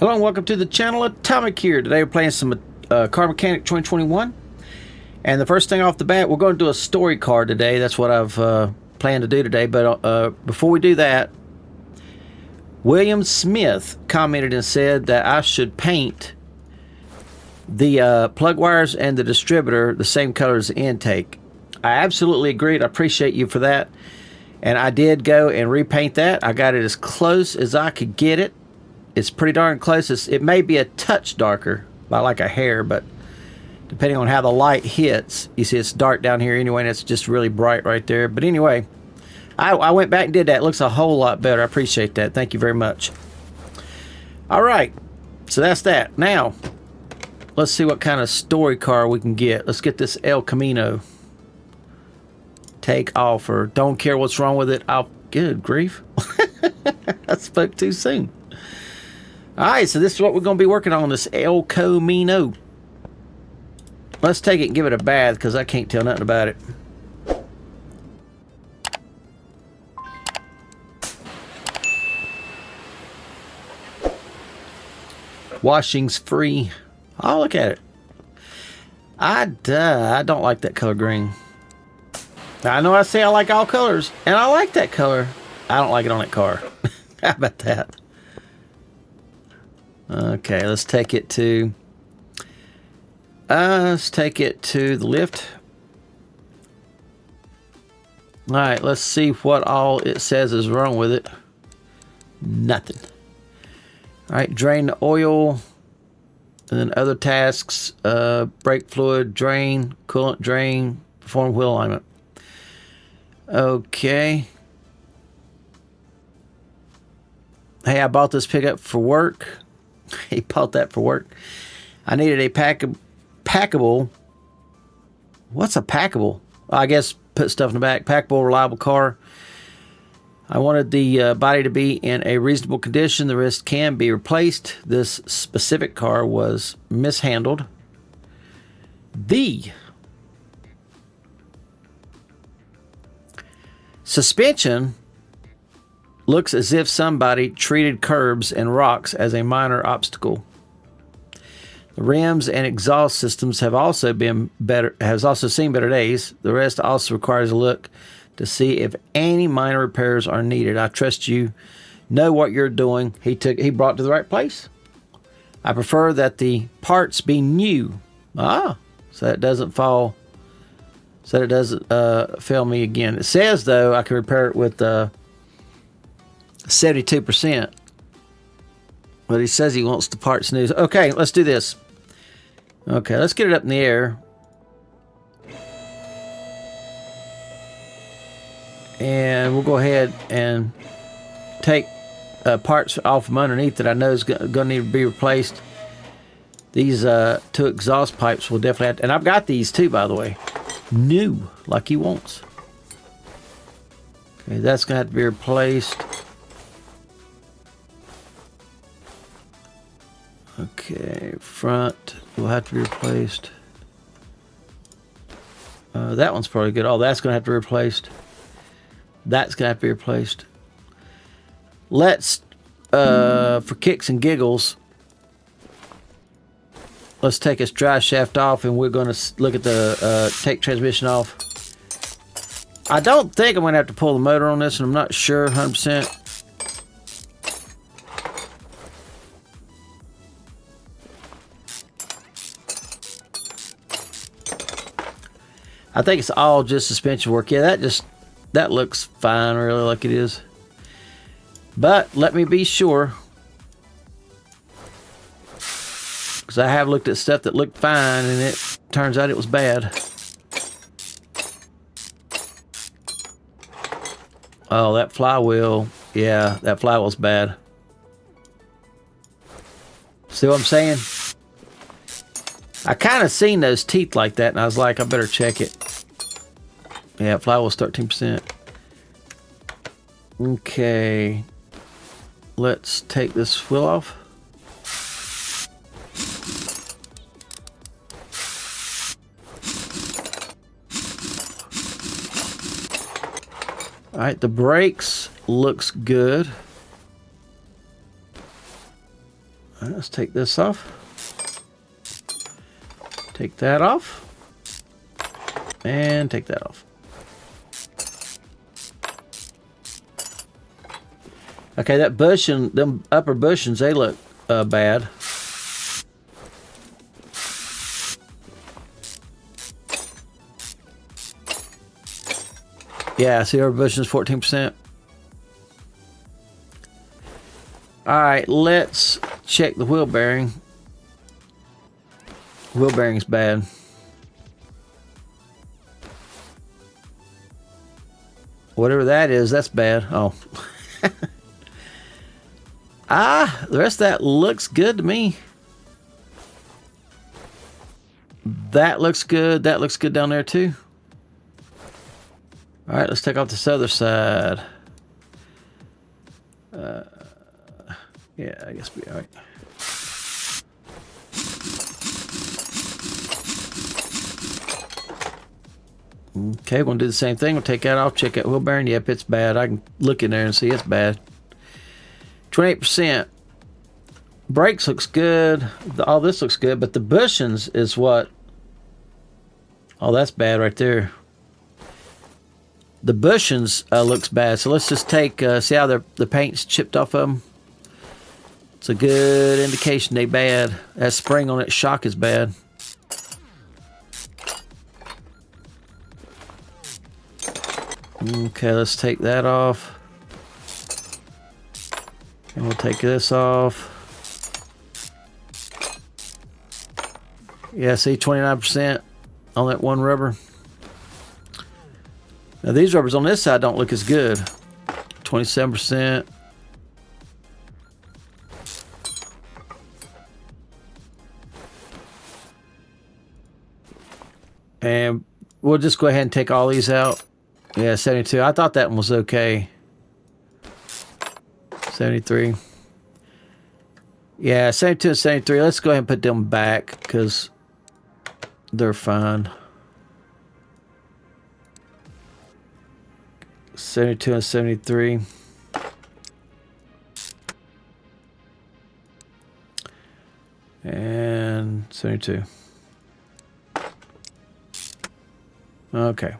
Hello and welcome to the channel. Atomic here. Today we're playing some Car Mechanic 2021. And the first thing off the bat, we're going to do a story car today. That's what I've planned to do today. But before we do that, William Smith commented and said that I should paint the plug wires and the distributor the same color as the intake. I absolutely agreed. I appreciate you for that. And I did go and repaint that. I got it as close as I could get it. It's pretty darn close. It may be a touch darker by like a hair, but depending on how the light hits, you see it's dark down here anyway, and it's just really bright right there. But anyway, I went back and did that. It looks a whole lot better. I appreciate that. Thank you very much. All right, so that's that. Now, let's see what kind of story car we can get. Let's get this El Camino. Take off, or don't care what's wrong with it. Good grief. I spoke too soon. Alright, so this is what we're going to be working on, this El Camino. Let's take it and give it a bath, because I can't tell nothing about it. Washing's free. Oh, look at it. I don't like that color green. I know I say I like all colors, and I like that color. I don't like it on that car. How about that? Okay, let's take it to the lift. All right, let's see what all it says is wrong with it. Nothing. All right, drain the oil, and then other tasks: brake fluid, drain, coolant drain, perform wheel alignment. Okay. Hey, I bought this pickup for work. He bought that for work. I needed a packable. What's a packable? I guess put stuff in the back. Packable, reliable car. I wanted the body to be in a reasonable condition. The rest can be replaced. This specific car was mishandled. The suspension looks as if somebody treated curbs and rocks as a minor obstacle. The rims and exhaust systems have also seen better days. The rest also requires a look to see if any minor repairs are needed. I trust you know what you're doing. He brought it to the right place. I prefer that the parts be new. So that it doesn't fall. So that it doesn't fail me again. It says though I can repair it with 72%. But he says he wants the parts new. Okay, let's do this. Okay, let's get it up in the air. And we'll go ahead and take parts off from underneath that I know is going to need to be replaced. These two exhaust pipes will definitely have to, and I've got these too, by the way. New, like he wants. Okay, that's going to have to be replaced. Okay, front will have to be replaced. That one's probably good. Oh, that's going to have to be replaced. That's going to have to be replaced. Let's, for kicks and giggles, let's take this drive shaft off, and we're going to look at the take transmission off. I don't think I'm going to have to pull the motor on this, and I'm not sure 100%. I think it's all just suspension work. Yeah, that looks fine, really, like it is. But let me be sure, because I have looked at stuff that looked fine, and it turns out it was bad. Oh, that flywheel. Yeah, that flywheel's bad. See what I'm saying? I kind of seen those teeth like that, and I was like, I better check it. Yeah, flywheel's 13%. Okay. Let's take this wheel off. All right, the brakes looks good. Let's take this off. Take that off. And take that off. Okay, that bushing, them upper bushings, they look bad. Yeah, see our bushings 14%. Alright, let's check the wheel bearing. Wheel bearing's bad. Whatever that is, that's bad. Oh. The rest of that looks good to me. That looks good. That looks good down there too. Alright, let's take off this other side. Yeah, I guess we'll be alright. Okay, we're going to do the same thing. We'll take that off, check that wheel bearing. Yep, it's bad. I can look in there and see it's bad. 28%. Brakes looks good. All this looks good, but the bushings is what... Oh, that's bad right there. The bushings looks bad. So let's just take... see how the paint's chipped off of them? It's a good indication they bad. That spring on its shock is bad. Okay, let's take that off. And we'll take this off. Yeah, see, 29% on that one rubber. Now these rubbers on this side don't look as good. 27%. And we'll just go ahead and take all these out. Yeah, 72. I thought that one was okay. 73. Yeah, 72 and 73. Let's go ahead and put them back because they're fine. 72 and 73. And 72. Okay.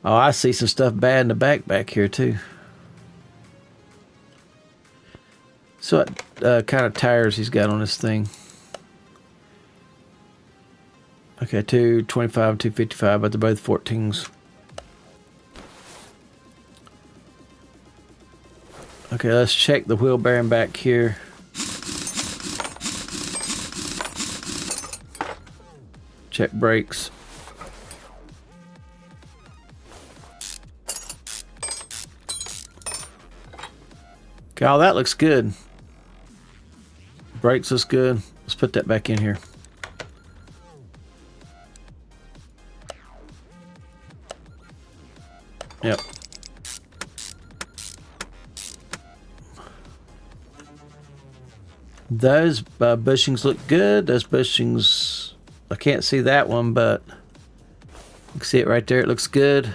Oh, I see some stuff bad in the back here too. So what kind of tires he's got on this thing? Okay, 225, 255, but they're both 14s. Okay, let's check the wheel bearing back here. Check brakes. Okay, all that looks good. Brakes looks good. Let's put that back in here. Yep. Those bushings look good. Those bushings, I can't see that one, but you can see it right there. It looks good.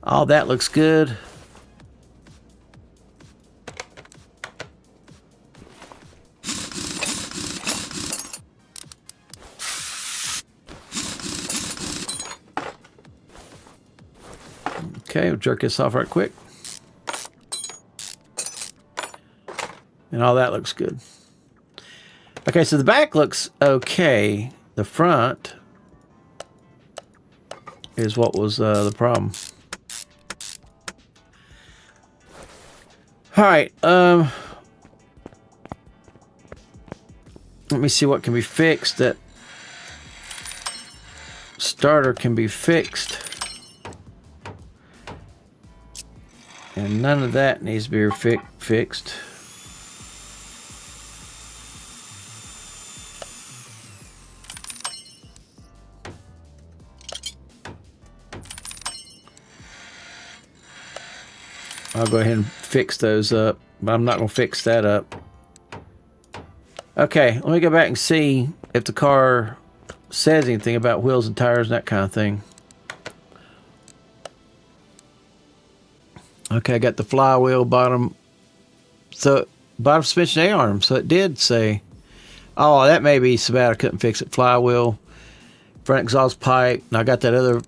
All that looks good. Okay, we'll jerk this off right quick. And all that looks good. Okay, so the back looks okay. The front is what was the problem. All right, let me see what can be fixed. That starter can be fixed. And none of that needs to be fixed. I'll go ahead and fix those up, but I'm not going to fix that up. Okay, let me go back and see if the car says anything about wheels and tires and that kind of thing. Okay, I got the flywheel bottom. So, bottom suspension A-arm. So it did say, oh, that may be so bad I couldn't fix it. Flywheel, front exhaust pipe. And I got that other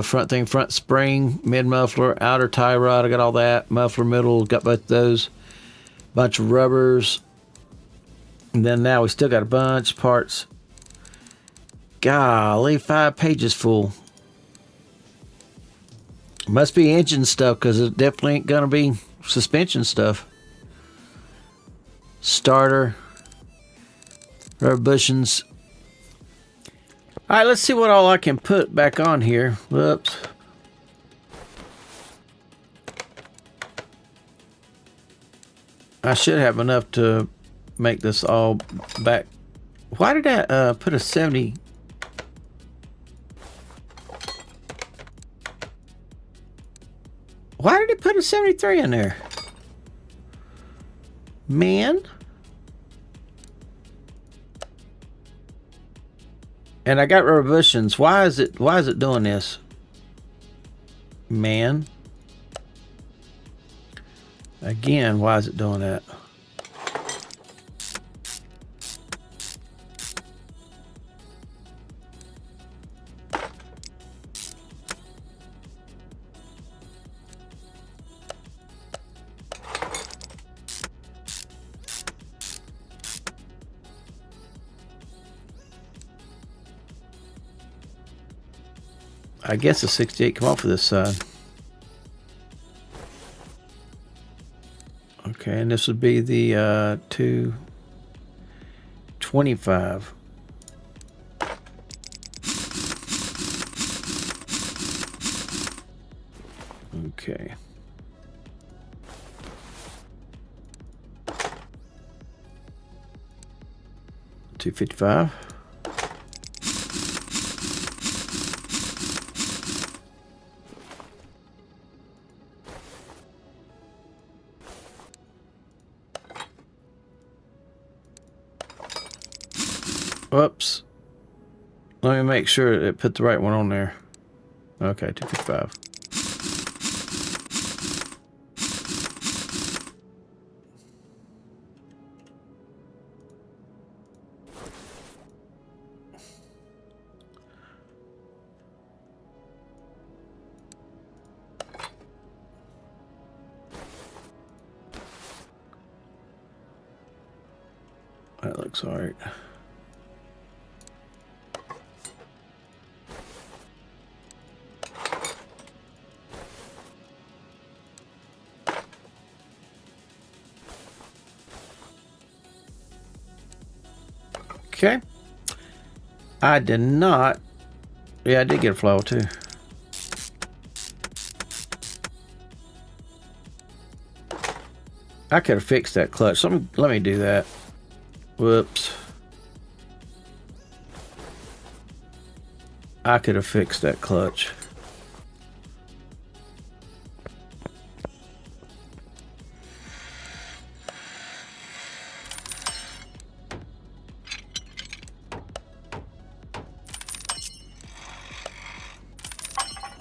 front thing, front spring, mid muffler, outer tie rod. I got all that. Muffler middle, got both those. Bunch of rubbers. And then now we still got a bunch of parts. Golly, 5 pages full. Must be engine stuff because it definitely ain't gonna be suspension stuff. Starter, rubber bushings. All right, let's see what all I can put back on here. Whoops. I should have enough to make this all back. Why did I put a 70? Why did it put a 73 in there? Man. And I got rubber bushings. Why is it doing this? Man. Again, why is it doing that? I guess the 68 come off of this side. Okay, and this would be the 225. Okay. $255. Whoops. Let me make sure it put the right one on there. Okay, 255. That looks all right. Okay. I did not. Yeah, I did get a flower too. I could have fixed that clutch. Let me do that. Whoops. I could have fixed that clutch.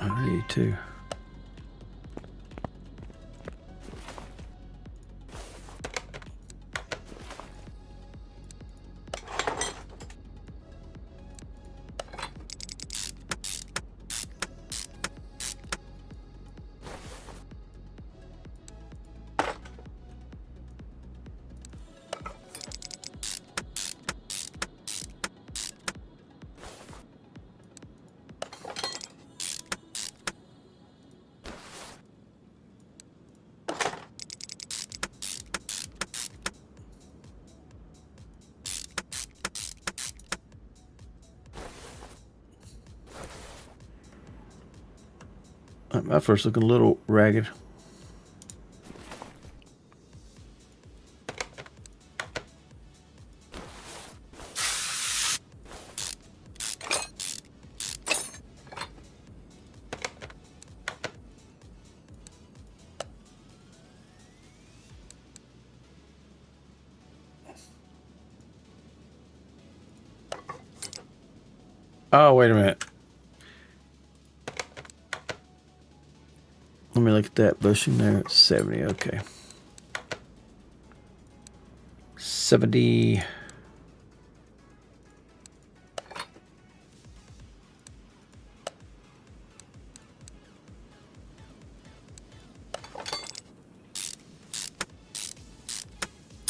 I need to. That muffler's looking a little ragged. Oh, wait a minute. Let me look at that bushing there. It's 70. Okay. 70.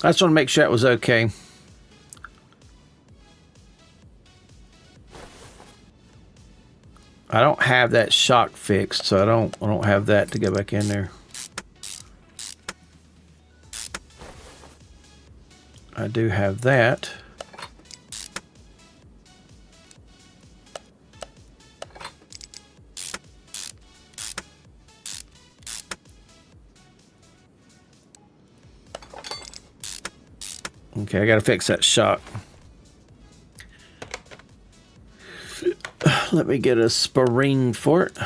I just want to make sure that was okay. I don't have that shock fixed, so I don't have that to go back in there. I do have that. Okay, I gotta fix that shock. Let me get a spring for it.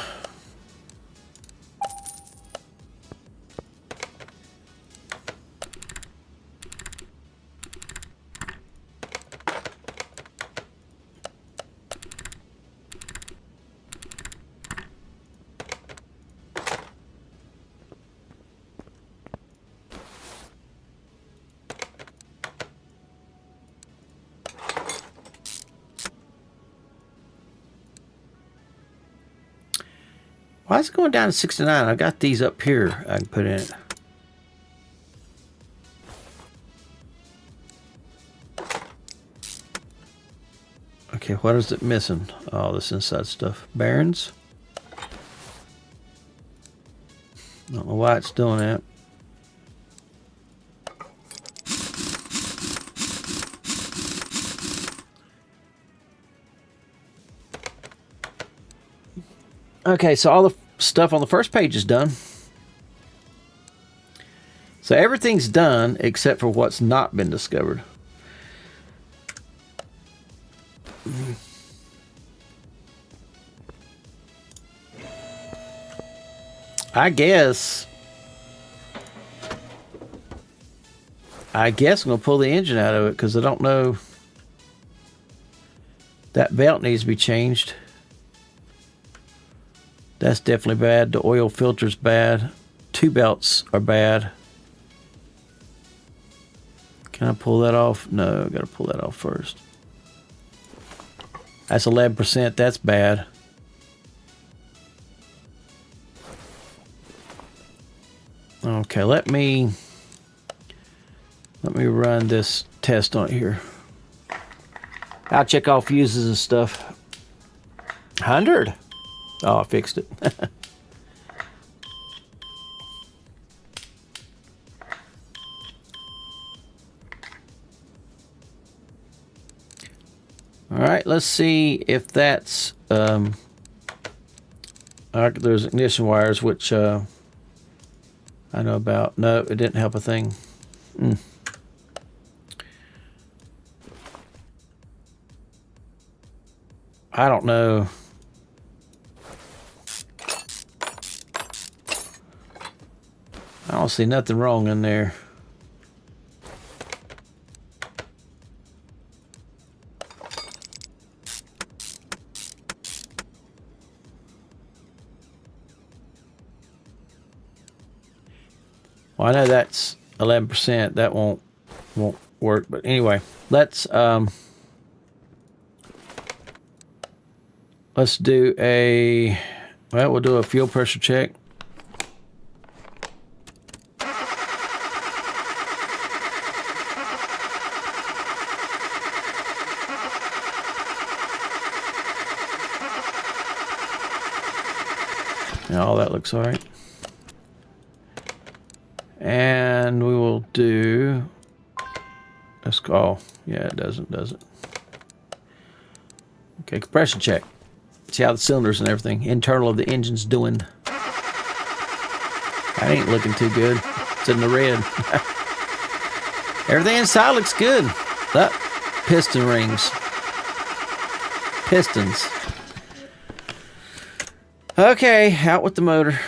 Why is it going down to 69? I got these up here I can put in it. Okay, what is it missing? All this inside stuff. Bearings. I don't know why it's doing that. Okay, so all the stuff on the first page is done. So everything's done except for what's not been discovered. I guess I'm going to pull the engine out of it because I don't know. That belt needs to be changed. That's definitely bad. The oil filter's bad. Two belts are bad. Can I pull that off? No, I gotta pull that off first. That's 11%. That's bad. Okay, let me run this test on it here. I'll check all fuses and stuff. 100. Oh, I fixed it. All right, let's see if that's there's ignition wires, which I know about. No, it didn't help a thing. I don't know. I don't see nothing wrong in there. Well, I know that's 11%. That won't work. But anyway, let's do a, well, we'll do a fuel pressure check. And all that looks all right. And we will do, let's go. Yeah, it doesn't, does it? Okay, compression check. See how the cylinders and everything, internal of the engine's doing. That ain't looking too good. It's in the red. Everything inside looks good. That piston rings. Pistons. Okay, out with the motor.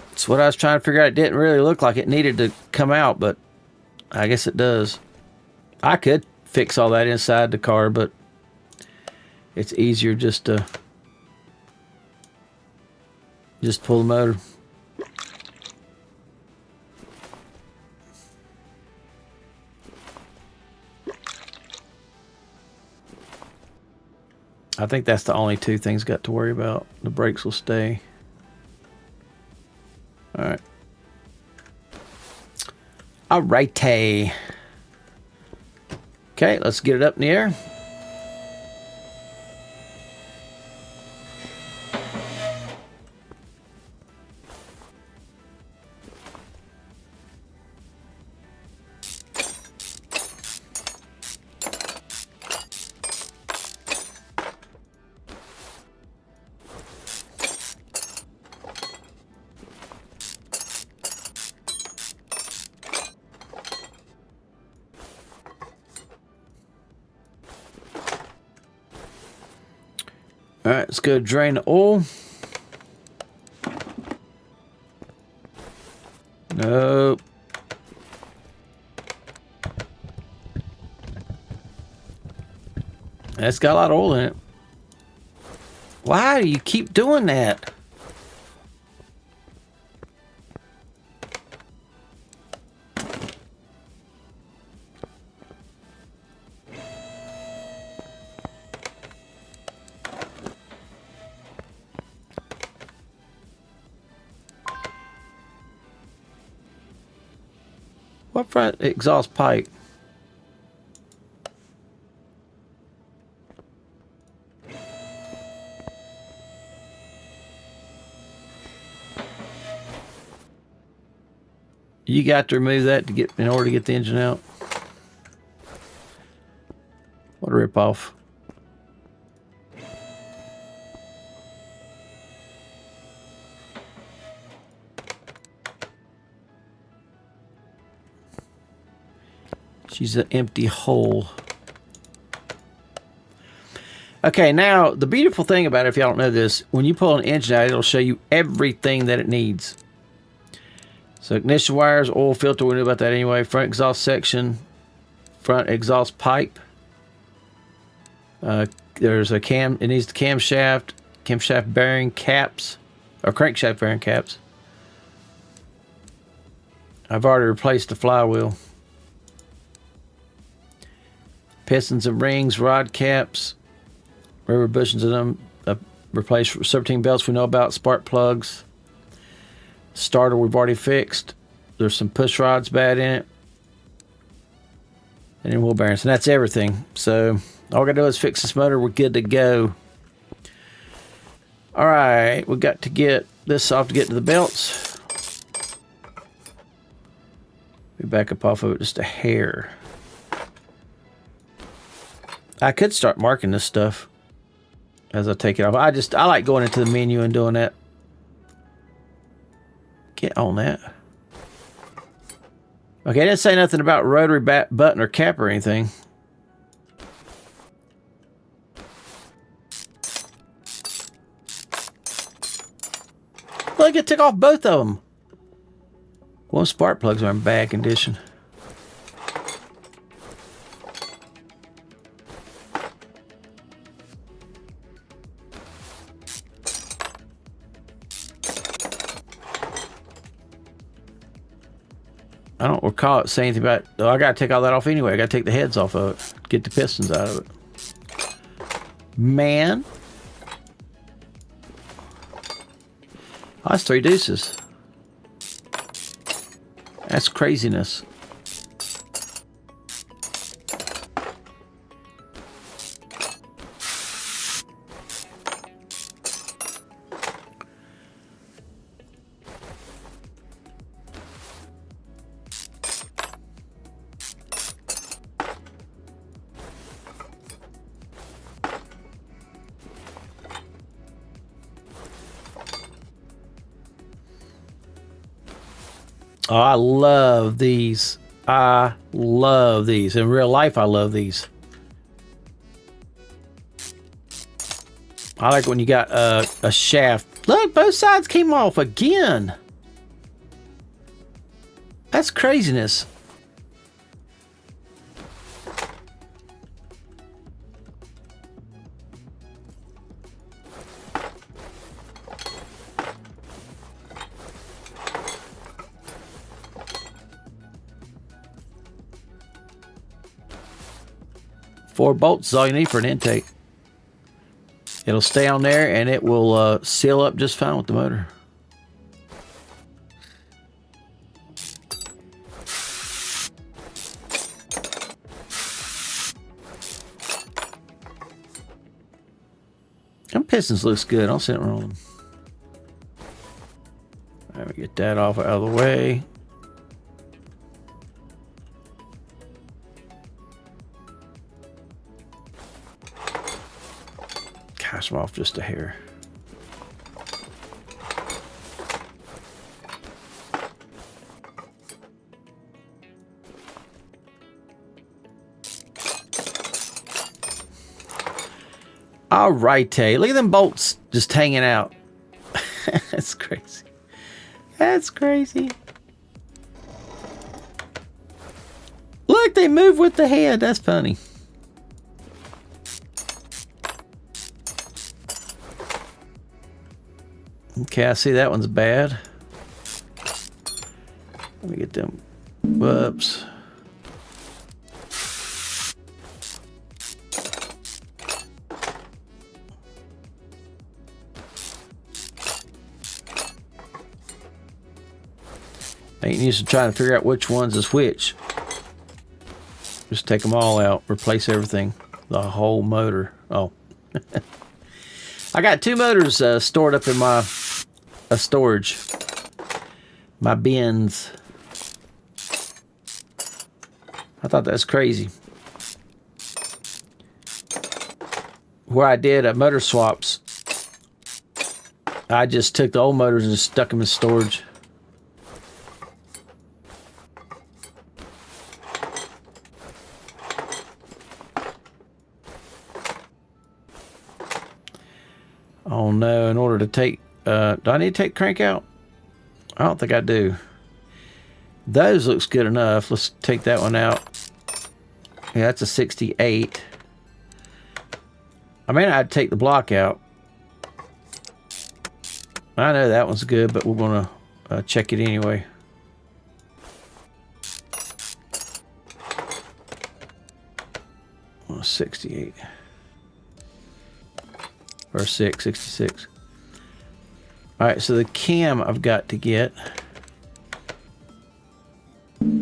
That's what I was trying to figure out. It didn't really look like it needed to come out, but I guess it does. I could fix all that inside the car, but it's easier just to pull the motor. I think that's the only two things got to worry about. The brakes will stay. All right. All righty. Okay, let's get it up in the air. All right, let's go drain the oil. Nope. That's got a lot of oil in it. Why do you keep doing that? What front exhaust pipe? You got to remove that to get in order to get the engine out. What a ripoff. She's an empty hole. Okay, now the beautiful thing about it, if y'all don't know this, when you pull an engine out, it'll show you everything that it needs. So ignition wires, oil filter, we knew about that anyway. Front exhaust section, front exhaust pipe. There's a cam, it needs the camshaft bearing caps, or crankshaft bearing caps. I've already replaced the flywheel. Pistons and rings, rod caps, rubber bushings in them. Replaced serpentine belts we know about, spark plugs. Starter we've already fixed. There's some push rods bad in it. And then wheel bearings. And that's everything. So all we gotta do is fix this motor. We're good to go. Alright, we got to get this off to get to the belts. We back up off of it just a hair. I could start marking this stuff as I take it off. I like going into the menu and doing that. Get on that. Okay, it didn't say nothing about rotary button or cap or anything. Look, it took off both of them. One spark plugs are in bad condition. I don't recall it saying anything about, oh, I gotta take all that off anyway. I gotta take the heads off of it. Get the pistons out of it. Man. Oh, that's 3 deuces. That's craziness. Oh, I love these. I love these. In real life, I love these. I like when you got a shaft. Look, both sides came off again. That's craziness. Four bolts is all you need for an intake. It'll stay on there and it will seal up just fine with the motor. Them pistons looks good. I don't see nothing wrong with them. Let me get that off out of the way. Gosh, I'm off just a hair. All right, look at them bolts just hanging out. That's crazy. That's crazy. Look, they move with the head. That's funny. Okay, I see that one's bad. Let me get them. Whoops. Ain't used to trying to figure out which ones is which. Just take them all out, replace everything, the whole motor. Oh, I got two motors stored up in my storage, my bins. I thought that's crazy. Where I did motor swaps, I just took the old motors and just stuck them in storage. Oh no, in order to take, do I need to take crank out? I don't think I do. Those looks good enough. Let's take that one out. Yeah, that's a 68. I mean, I'd take the block out. I know that one's good, but we're going to check it anyway. Oh, 68. Or 66. Alright, so the cam I've got to get.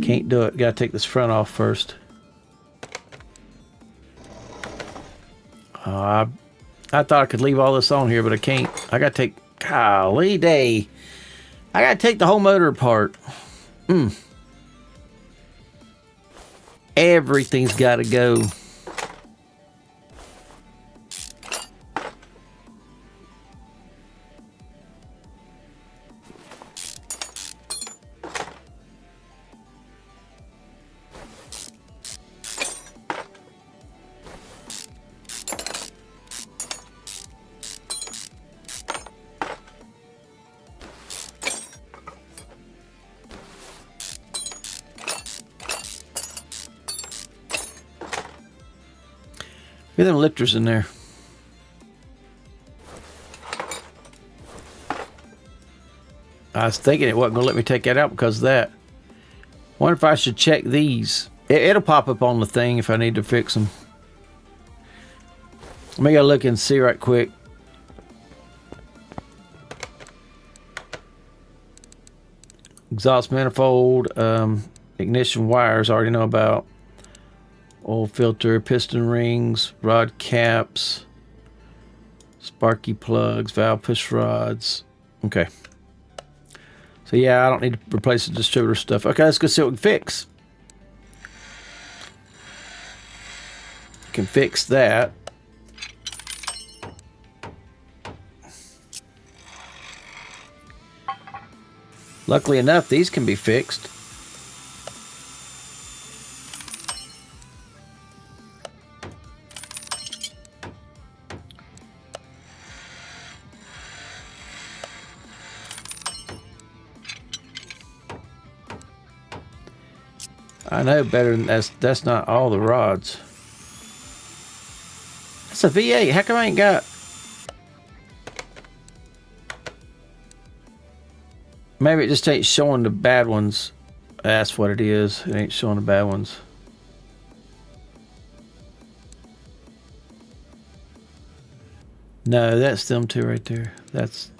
Can't do it. Gotta take this front off first. I thought I could leave all this on here, but I can't. I gotta take... Golly day. I gotta take the whole motor apart. Everything's gotta go. Look at them lifters in there. I was thinking it wasn't going to let me take that out because of that. Wonder if I should check these. It'll pop up on the thing if I need to fix them. Let me go look and see right quick. Exhaust manifold, ignition wires I already know about. Oil filter, piston rings, rod caps, sparky plugs, valve push rods. Okay. So yeah, I don't need to replace the distributor stuff. Okay, let's go see what we can fix. Can fix that. Luckily enough, these can be fixed. I know better than that's not all the rods. That's a V8. How come I ain't got... Maybe it just ain't showing the bad ones. That's what it is. It ain't showing the bad ones. No, that's them two right there. Let's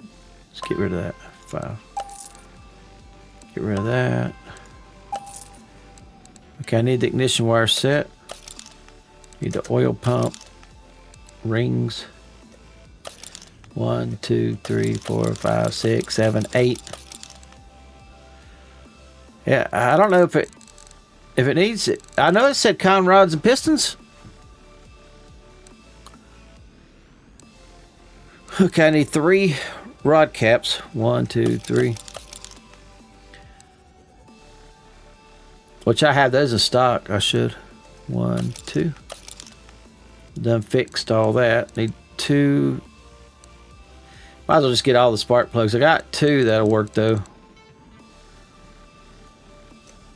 get rid of that. 5. Get rid of that. Okay, I need the ignition wire set. Need the oil pump. Rings. 1, 2, 3, 4, 5, 6, 7, 8. Yeah, I don't know if it needs it. I know it said con rods and pistons. Okay, I need 3 rod caps. 1, 2, 3. Which I have those in stock. I should. 1, 2. Done fixed all that. Need 2. Might as well just get all the spark plugs. I got 2 that'll work though.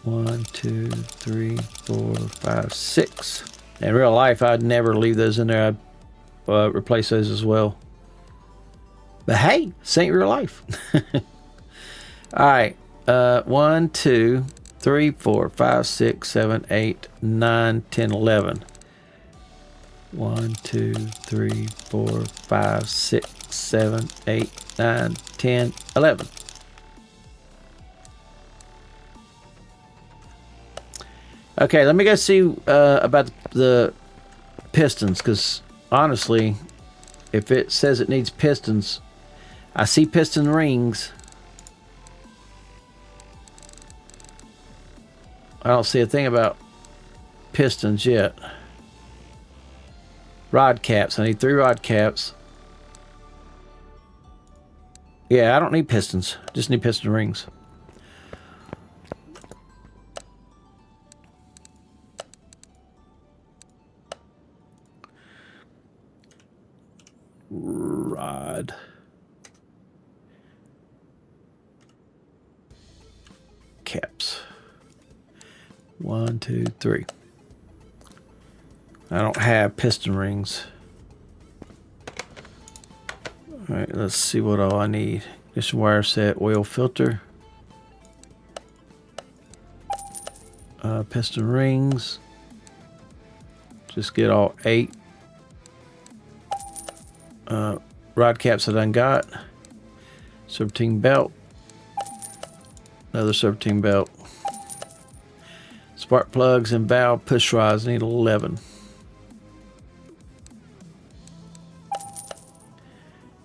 1, 2, 3, 4, 5, 6. In real life, I'd never leave those in there. I'd replace those as well. But hey, this ain't real life. All right. 1, 2, 3, 4, 5, 6, 7, 8, 9, 10, 11. 1, 2, 3, 4, 5, 6, 7, 8, 9, 10, 11. Okay, let me go see about the pistons, because honestly, if it says it needs pistons, I see piston rings. I don't see a thing about pistons yet. Rod caps. I need 3 rod caps. Yeah, I don't need pistons. Just need piston rings. Rod. Caps. 1, 2, 3. I don't have piston rings. All right, let's see what all I need. Ignition wire set, oil filter, piston rings. Just get all 8. Rod caps that I got. Serpentine belt. Another serpentine belt. Spark plugs and valve push rods. I need 11.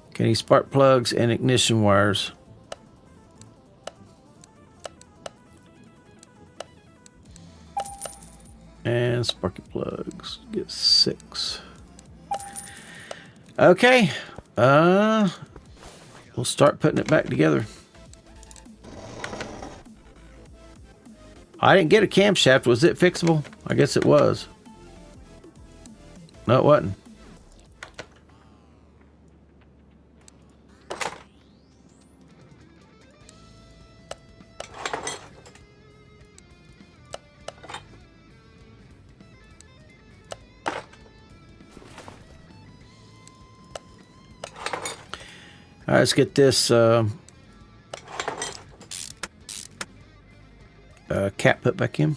Okay, need spark plugs and ignition wires. And sparky plugs. Get 6. Okay. We'll start putting it back together. I didn't get a camshaft. Was it fixable? I guess it was. No, it wasn't. All right, let's get this cap put back in.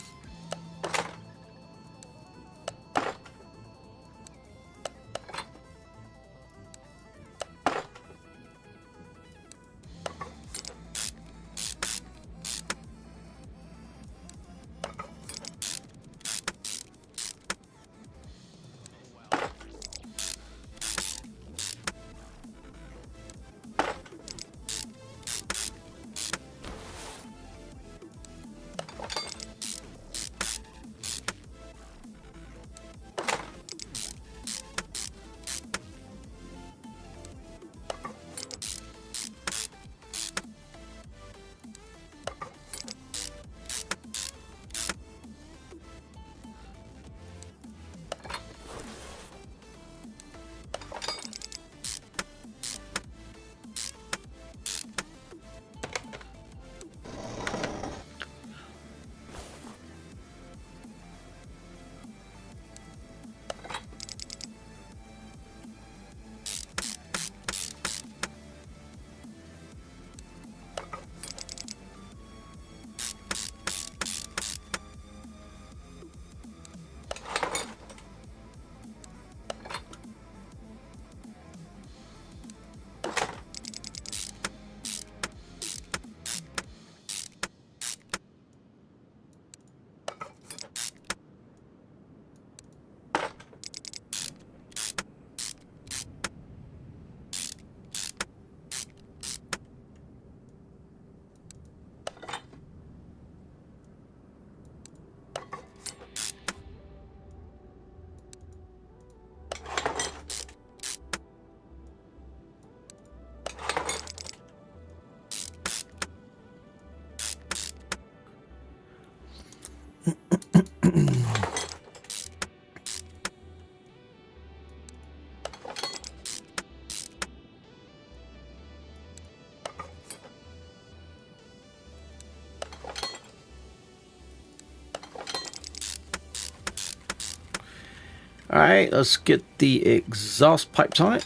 All right, let's get the exhaust pipes on it.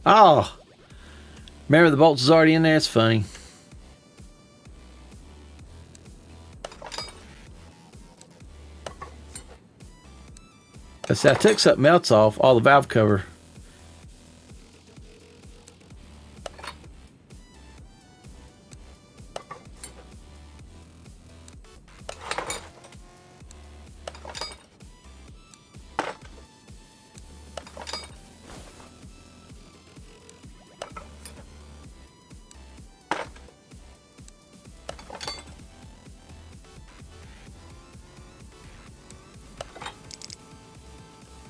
Oh, remember the bolts is already in there? It's funny. I took something else off, all the valve cover.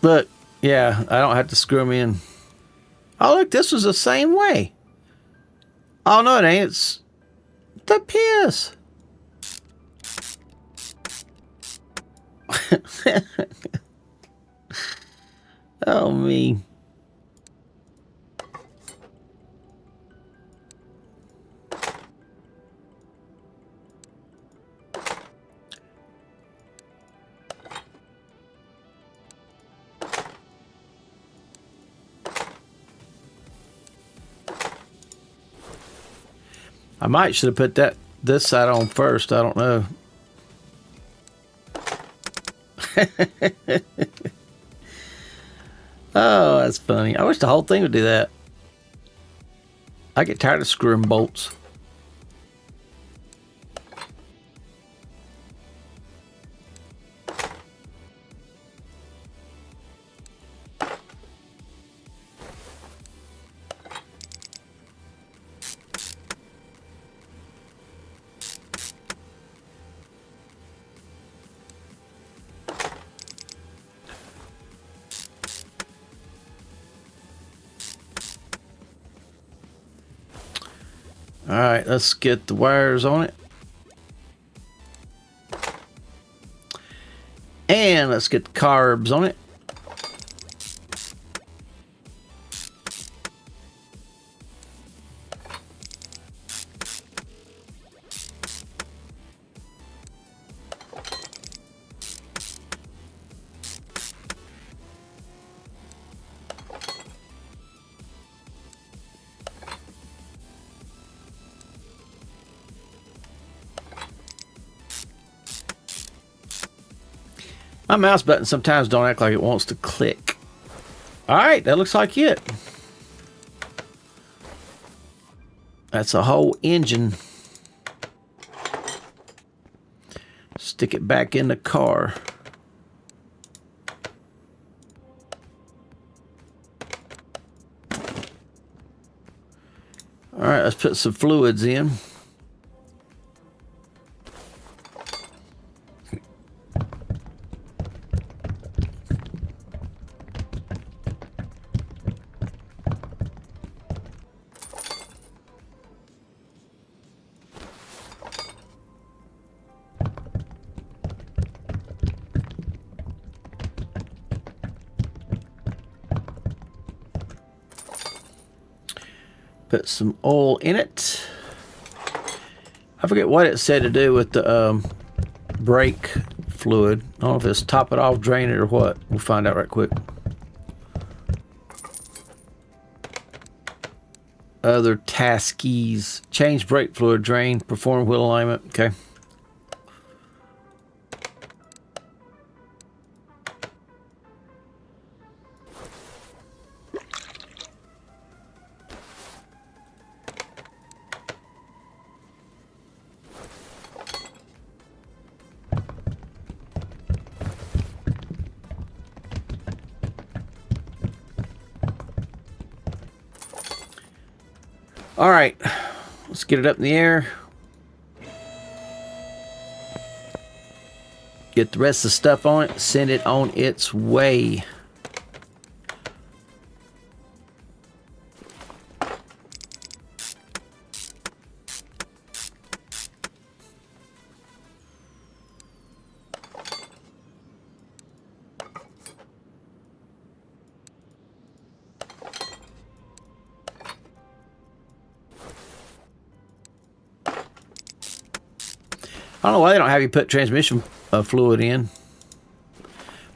Look, yeah, I don't have to screw them in. Oh, look, this was the same way. Oh, no, it ain't. It's the piss. Oh, me. I might should have put this side on first. I don't know. Oh, that's funny. I wish the whole thing would do that. I get tired of screwing bolts. All right, let's get the wires on it. And let's get the carbs on it. My mouse button sometimes don't act like it wants to click. All right, that looks like it. That's a whole engine. Stick it back in the car. All right, let's put some fluids in. Put some oil in it. I forget what it said to do with the brake fluid. I don't know if it's top it off, drain it, or what. We'll find out right quick. Other taskies. Change brake fluid, drain, perform wheel alignment. Okay. All right, let's get it up in the air. Get the rest of the stuff on it, send it on its way. I don't know why they don't have you put transmission fluid in.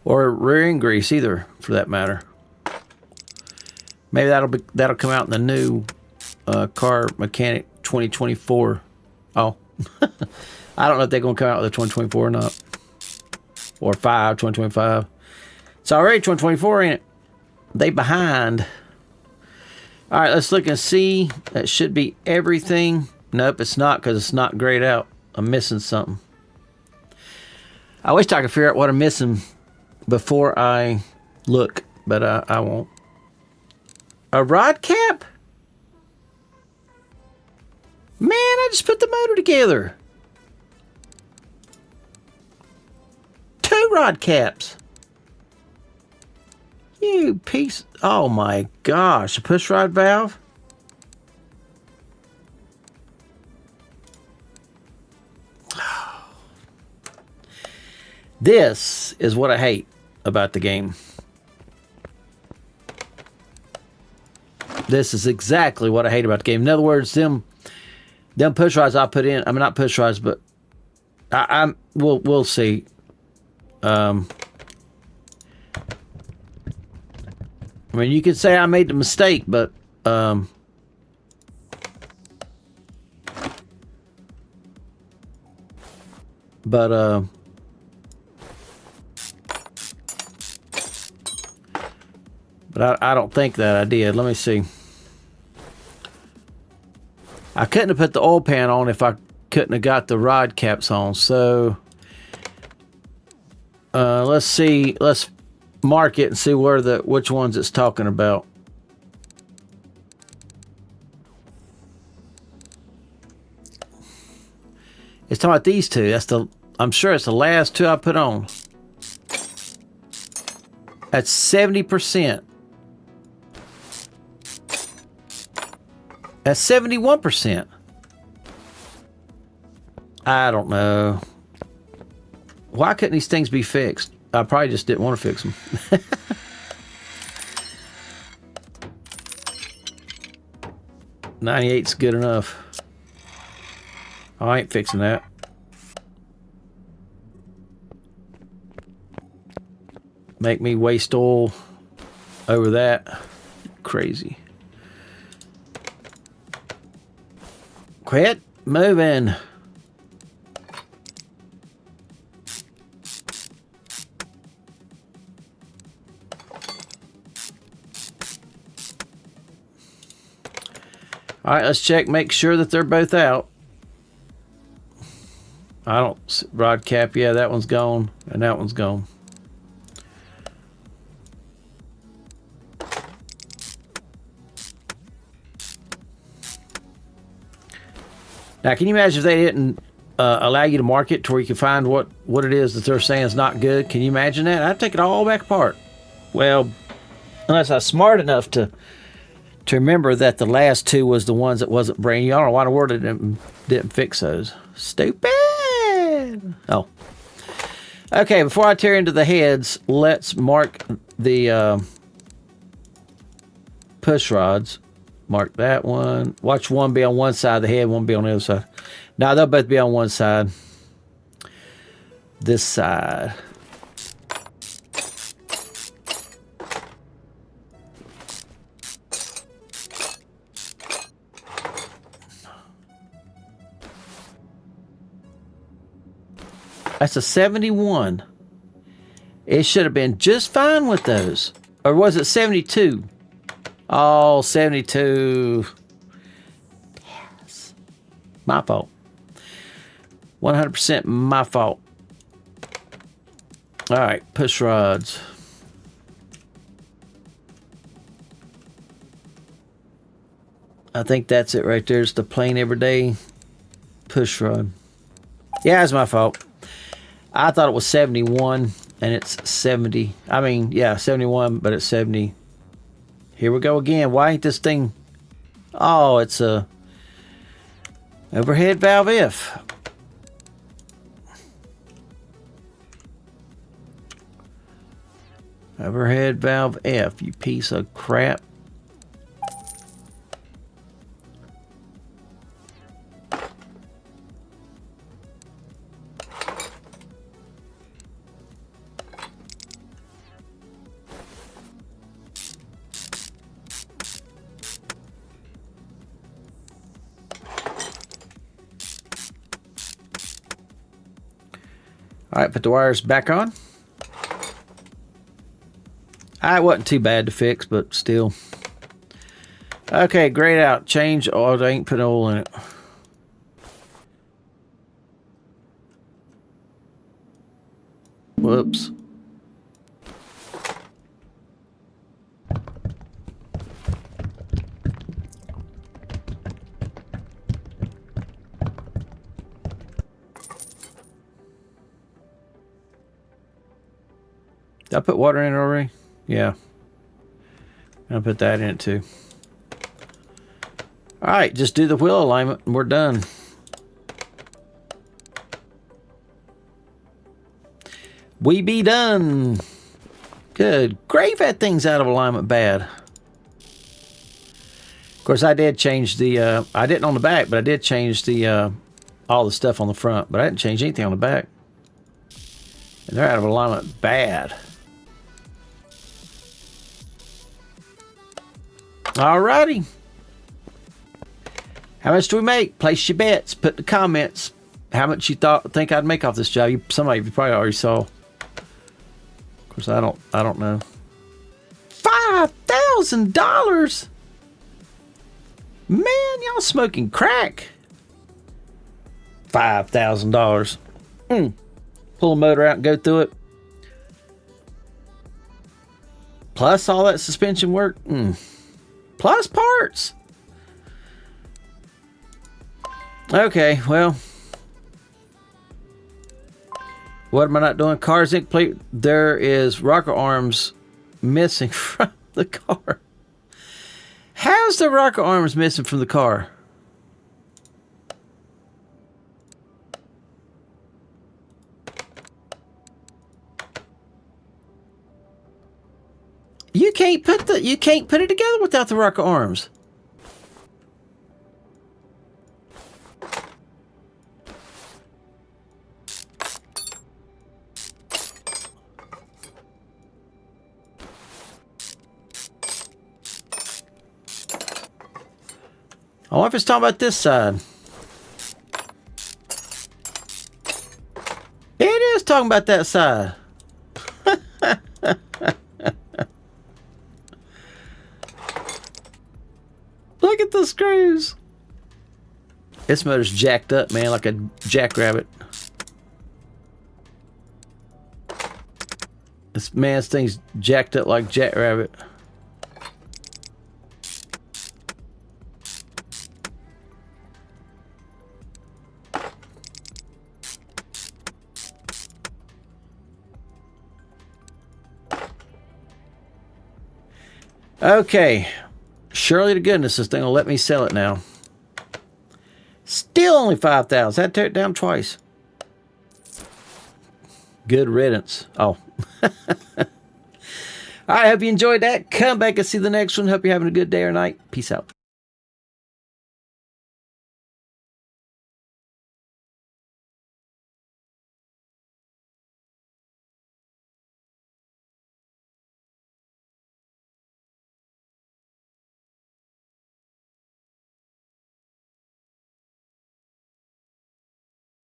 Or rear end grease either, for that matter. Maybe that'll come out in the new Car Mechanic 2024. Oh. I don't know if they're going to come out with a 2024 or not. Or 2025. It's already 2024, ain't it? They behind. All right, let's look and see. That should be everything. Nope, it's not, because it's not grayed out. I'm missing something. I wish I could figure out what I'm missing before I look, but I won't. A rod cap? Man, I just put the motor together. 2 rod caps. You piece. Oh my gosh. A push rod valve? This is what I hate about the game. This is exactly what I hate about the game. In other words, them push rods I put in. I mean, not push rods, but we'll see. I mean, you could say I made the mistake, but I don't think that I did. Let me see. I couldn't have put the oil pan on if I couldn't have got the rod caps on. So let's see. Let's mark it and see which ones it's talking about. It's talking about these two. I'm sure it's the last 2 I put on. That's 70%. That's 71%. I don't know. Why couldn't these things be fixed? I probably just didn't want to fix them. 98's good enough. I ain't fixing that. Make me waste oil over that. Crazy. Quit moving. All right, let's check, make sure that they're both out. Rod cap, yeah, that one's gone, and that one's gone. Now, can you imagine if they didn't allow you to mark it to where you can find what it is that they're saying is not good? Can you imagine that? I'd take it all back apart. Well, unless I was smart enough to remember that the last 2 was the ones that wasn't brand new. I don't know why the word didn't fix those. Stupid. Oh. Okay, before I tear into the heads, let's mark the push rods. Mark that one. Watch one be on one side of the head, one be on the other side. Now they'll both be on one side. This side. That's a 71. It should have been just fine with those. Or was it 72? Oh, 72. Yes. My fault. 100% my fault. All right, push rods. I think that's it right there. It's the plain everyday push rod. Yeah, it's my fault. I thought it was 71 and it's 70. I mean, yeah, 71, but it's 70. Here we go again. Why ain't this thing? Oh, it's a overhead valve F. Overhead valve F, you piece of crap. All right, put the wires back on. It wasn't too bad to fix, but still. Okay, grayed out. Change. Oh, they ain't put oil in it. Whoops. Did I put water in it already? Yeah. I'll put that in it too. Alright, just do the wheel alignment and we're done. We be done. Good. Grave that thing's out of alignment bad. Of course, I did change the, I didn't on the back, but I did change the, all the stuff on the front, but I didn't change anything on the back. And they're out of alignment bad. Alrighty. How much do we make? Place your bets. Put in the comments how much you think I'd make off this job. Somebody you probably already saw. Of course, I don't know. $5,000. Man, y'all smoking crack. $5,000. Pull the motor out and go through it. Plus all that suspension work. Plus parts. Okay, well. What am I not doing? Car zinc plate. There is rocker arms missing from the car. How's the rocker arms missing from the car? You can't put it together without the rocker arms. I wonder if it's talking about this side. It is talking about that side. Look at the screws. This motor's jacked up, man, like a jackrabbit. This thing's jacked up like jackrabbit. Okay, surely to goodness this thing will let me sell it now. Still only 5,000. Had to tear it down twice. Good riddance. Oh. I hope you enjoyed that. Come back and see the next one. Hope you're having a good day or night. Peace out.